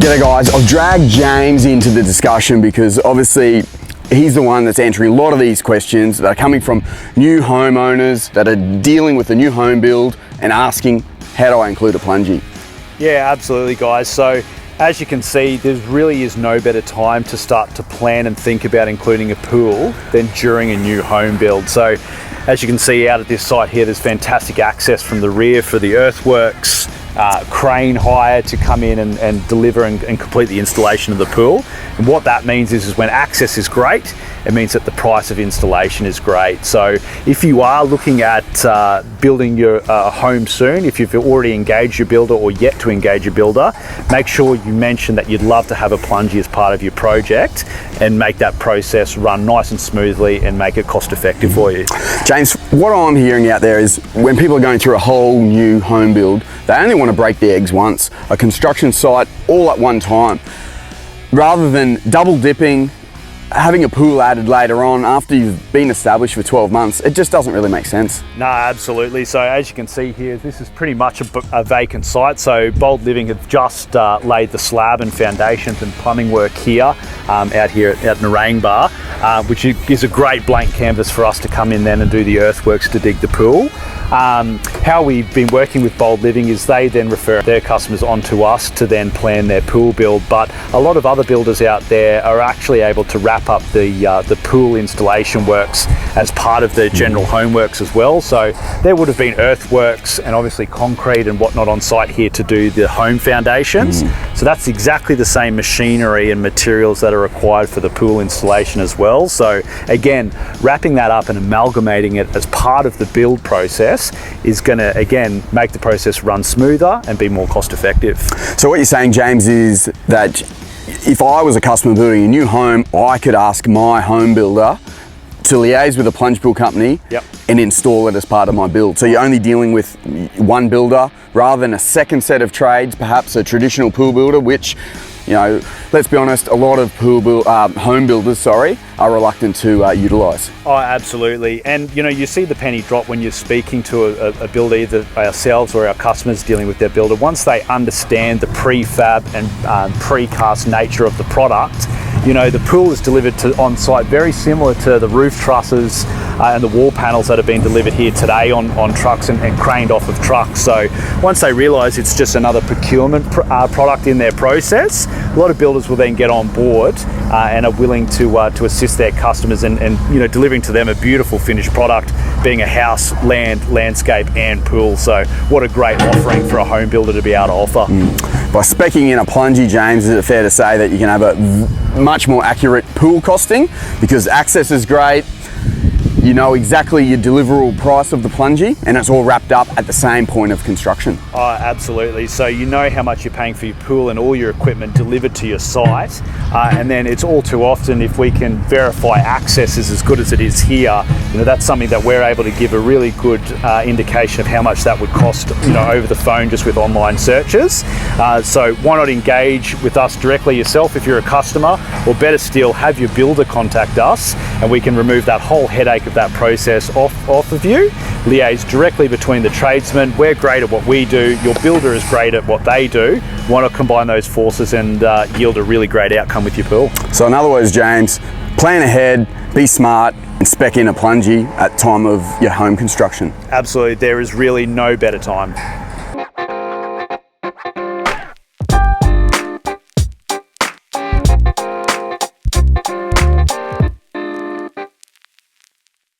G'day guys, I've dragged James into the discussion because obviously he's the one that's answering a lot of these questions that are coming from new homeowners that are dealing with a new home build and asking, how do I include a plungie? Yeah, absolutely guys. So as you can see, there really is no better time to start to plan and think about including a pool than during a new home build. So as you can see out at this site here, there's fantastic access from the rear for the earthworks, crane hire to come in and deliver and complete the installation of the pool. And what that means is when access is great, it means that the price of installation is great. So if you are looking at building your home soon, if you've already engaged your builder or yet to engage your builder, make sure you mention that you'd love to have a plungie as part of your project and make that process run nice and smoothly and make it cost effective for you. James, what I'm hearing out there is when people are going through a whole new home build, they only want to break the eggs once, a construction site all at one time, rather than double dipping, having a pool added later on after you've been established for 12 months. It just doesn't really make sense. No, absolutely. So as you can see here, this is pretty much a vacant site. So Bold Living have just laid the slab and foundations and plumbing work here, out here at Narangba, which is a great blank canvas for us to come in then and do the earthworks to dig the pool. How we've been working with Bold Living is they then refer their customers onto us to then plan their pool build, but a lot of other builders out there are actually able to wrap up the pool installation works as part of the general homeworks as well. So there would have been earthworks and obviously concrete and whatnot on site here to do the home foundations. So that's exactly the same machinery and materials that are required for the pool installation as well. So again, wrapping that up and amalgamating it as part of the build process is going to again make the process run smoother and be more cost effective. So what you're saying, James, is that if I was a customer building a new home, I could ask my home builder to liaise with a plunge pool company and install it as part of my build. So you're only dealing with one builder rather than a second set of trades, perhaps a traditional pool builder, which, you know, let's be honest, a lot of home builders, are reluctant to utilise. Oh, absolutely. And you know, you see the penny drop when you're speaking to a builder, either ourselves or our customers dealing with their builder. Once they understand the prefab and precast nature of the product, you know, the pool is delivered to on site very similar to the roof trusses and the wall panels that have been delivered here today on trucks and craned off of trucks. So once they realise it's just another procurement product in their process, a lot of builders will then get on board and are willing to assist their customers and you know, delivering to them a beautiful finished product, being a house, landscape and pool. So what a great offering for a home builder to be able to offer. By speccing in a plungie, James, is it fair to say that you can have a much more accurate pool costing because access is great, you know exactly your deliverable price of the plungie, and it's all wrapped up at the same point of construction? Oh, absolutely. So you know how much you're paying for your pool and all your equipment delivered to your site, and then it's all too often if we can verify access is as good as it is here, you know, that's something that we're able to give a really good indication of how much that would cost, you know, over the phone just with online searches. So why not engage with us directly yourself if you're a customer, or better still, have your builder contact us and we can remove that whole headache of that process off of you. Liaise directly between the tradesmen. We're great at what we do, your builder is great at what they do. Why not combine those forces and yield a really great outcome with your pool? So in other words, James, plan ahead, be smart and spec in a plungie at time of your home construction. Absolutely, there is really no better time.